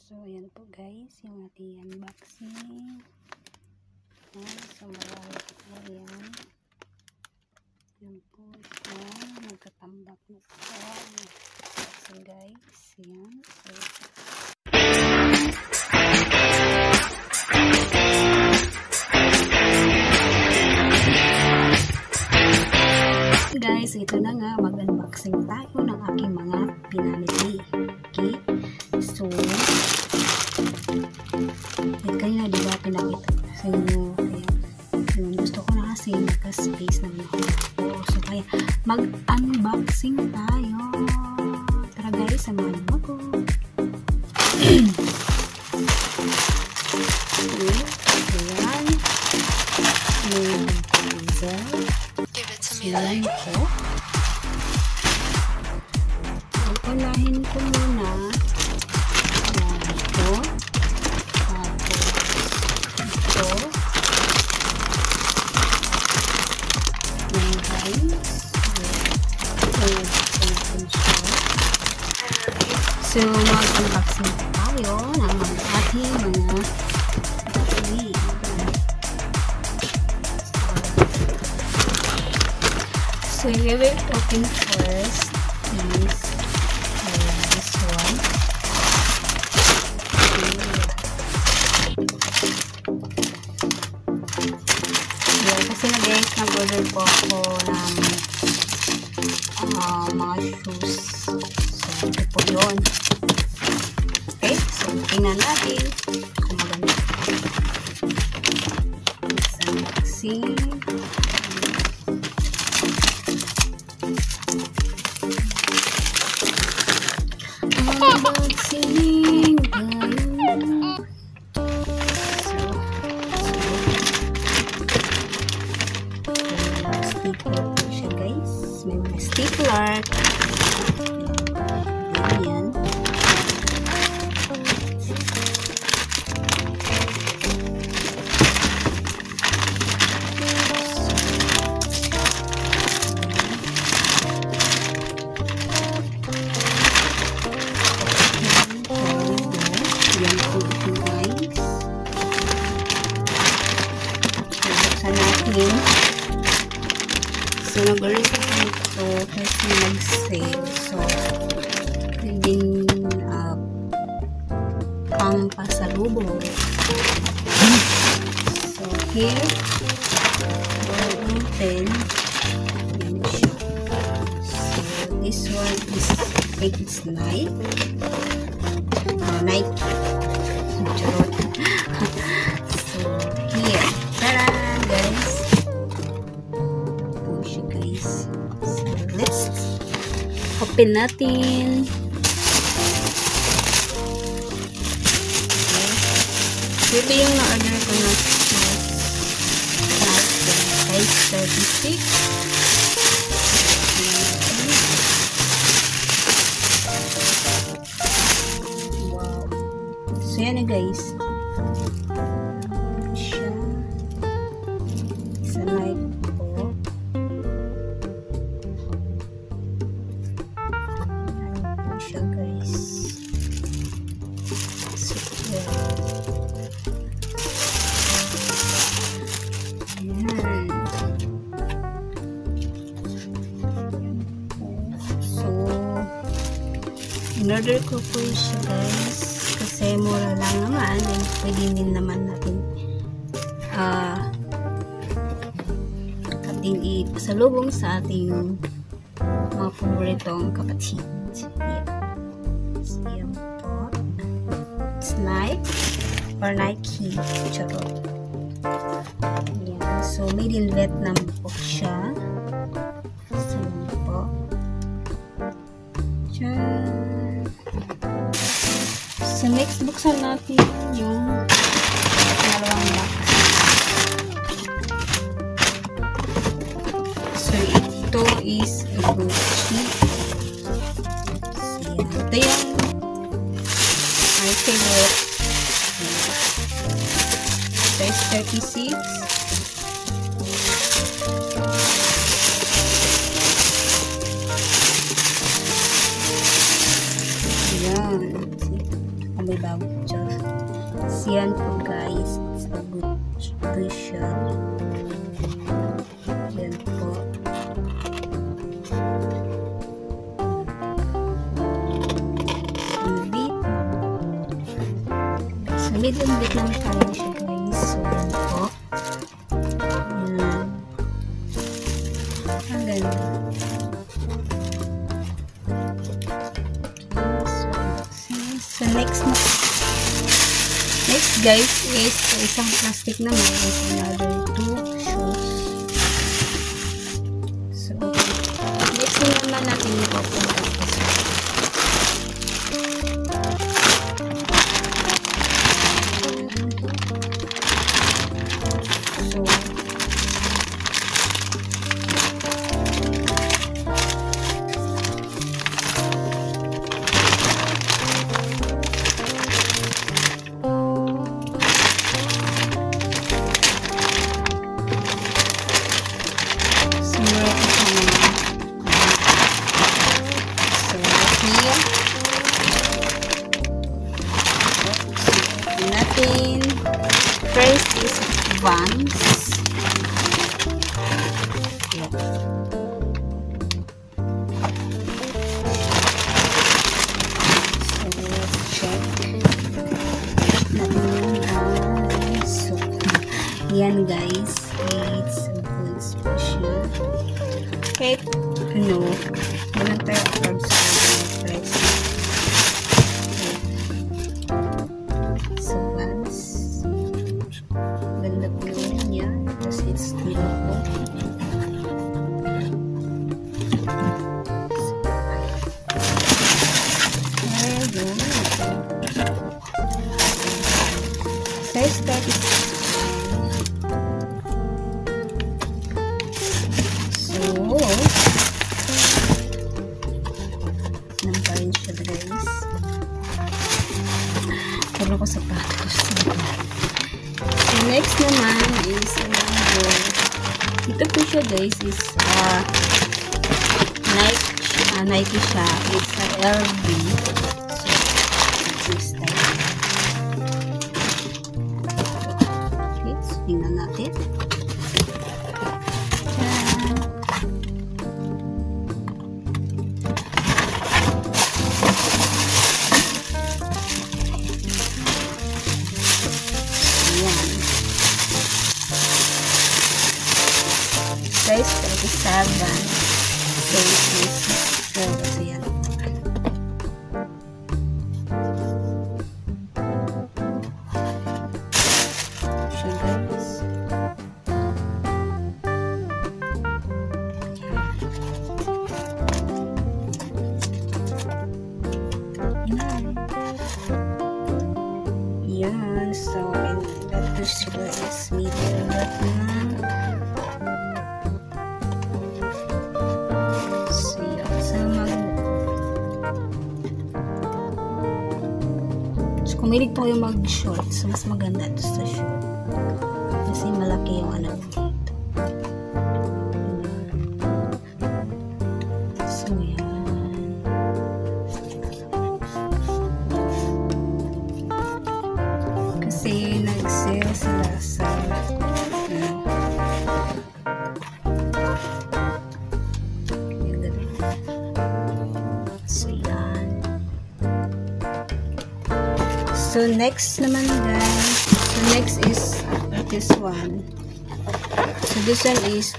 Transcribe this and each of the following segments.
So, ayan po guys, yung ating unboxing. So, marami po yan. Yan po siya. Nagkatambak na po. So, guys, yan. So, guys, ito na nga, mag-unboxing tayo ng aking mga pinamili. Okay? So, kanina diba pinakita sa inyo, kaya gusto ko na kasi naka-space na ako. So, kaya mag-unboxing tayo. Tara guys, samahan mo ako. Ayan. May puzzle. Ayan po. Unahin ko muna ito. Tapos ito. Ayan guys. So, mag-unboxing tayo ng ating mga battery. So, we will open first is this one. Yeah, kasi na guys, nag-order po ako ng mga shoes. So, ito po yun. Okay, so tingnan natin kung maganda. Let's unboxing. Unboxing tayo. Sticker po siya guys. May mga sticker. Ayan. So, nag-order ko ito kasi nag-sale. So, din pang pasalubong. So, here, we'll open. Yan siya. So, this one is, I think it's Nike. Nike. Charot. So, here. Tara, guys. So, let's open natin. Okay. Ito yung na-order ko na size 36. Wow. So, yan na guys. Siya. Sa Nike. In-order ko po siya guys kasi mura lang naman and pwede din naman natin ating ipasalubong sa ating mga paboritong kapatid. Yeah. So, yan po. It's Nike or Nike. Charot. Yeah. So, made in Vietnam po siya. So, yan po. Diyan. So, next, buksan natin yung dalawang box. So, ito is a Gucci. So, ito yung my favorite. Size 36. Ayan. May voucher. Siyan po guys, it's a good cushion. Yan po. Medium bit lang tayo siya guys. So, yan po. Ang ganda. So, next guys is isang plastic naman is another 2 shoes. So, next naman natin i-open up this one. First is Vans. Yeah. So let's check. So, yan guys, it's a good special. Kahit ano, walang tayo upload sa price. Size 36. So, namparin siya guys. Puro ko sapatos. So, next naman is ito po siya guys is Nike siya. It's a LV. So, it's this type. Okay, so tingnan natin. Size 37. So, kasi yan. So, guys. Yan. So, and that is medium right now. Kumilig po yung mag-short. So, mas maganda ito sa short. Kasi malaki yung ano dito. So, yan. Kasi nag-sale sila sa So, next naman guys. So, next is this one. So, this one is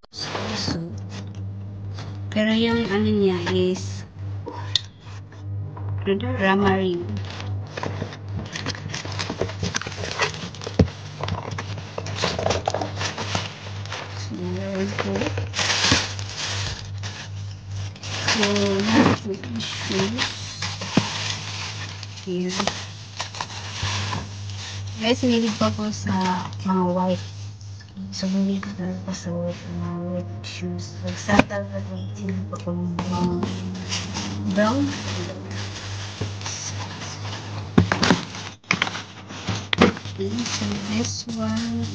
so, pero yung ano niya is Ramarin. So, there we go. So, with the shoes. Here. Guys, nilig pa po sa mga white. So, nilig pa sa mga white shoes. Nagsatal na nilig pa po mga brown. Okay, so this one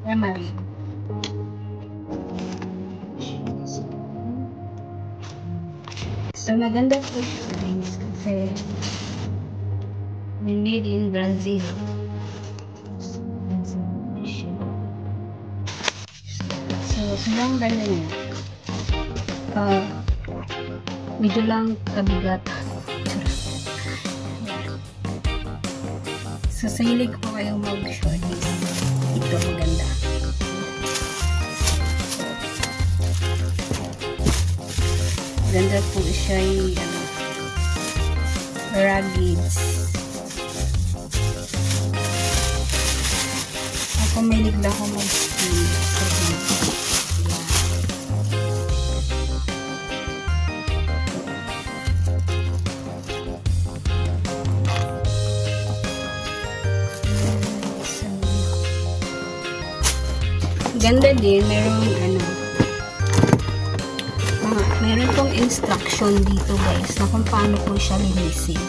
Memory. So, maganda po siya guys kasi made in Brazil. So, sobrang ganda niya. Medyo lang kabigat. So, sa hilig ko kayong mag-shorties. Ito maganda. Ganda po siya yung raggeds. Ako may ligla ko mag-skin. So, ganda din, meron pong instruction dito guys na kung paano po siya linisin.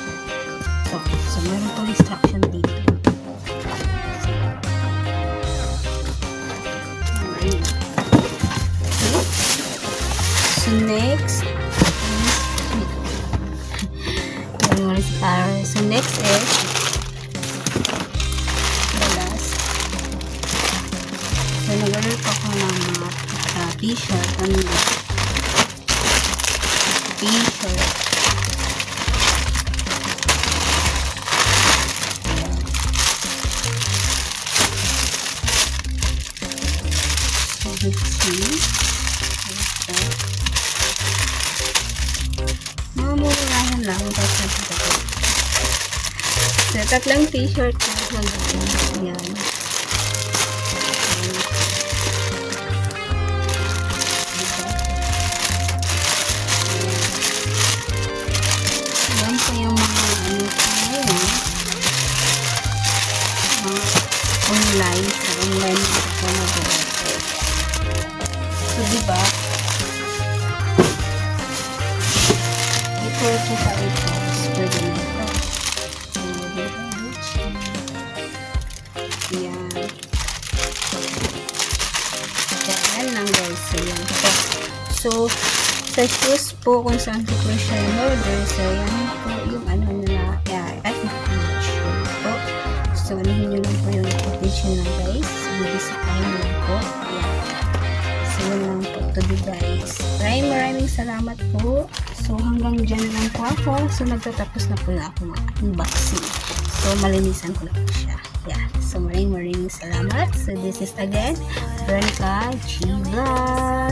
So meron pong instruction dito. So next so next is so nag-order ko ng mga t-shirt t-shirt. So let's see. Mamumurahan lang kasi so tatlong t-shirt na yan. Online ako nag-order. So, diba? Ito po pa ito. Pwede na ito. Yan. Yan lang guys. So, sa shoes po kung saan ko po siya in-order. So, yan po yung nila. At po. So, anuhin nyo lang po yung page nyo lang guys. Bibisitahin nyo lang po. Ayan. So, yun lang po to guys. Maraming salamat po. So, hanggang dyan lang po ako. So, nagtatapos na po na ako unboxing. So, malinisan ko na po siya. Yeah. So, maraming salamat. So, this is again, Veronica G Vlog.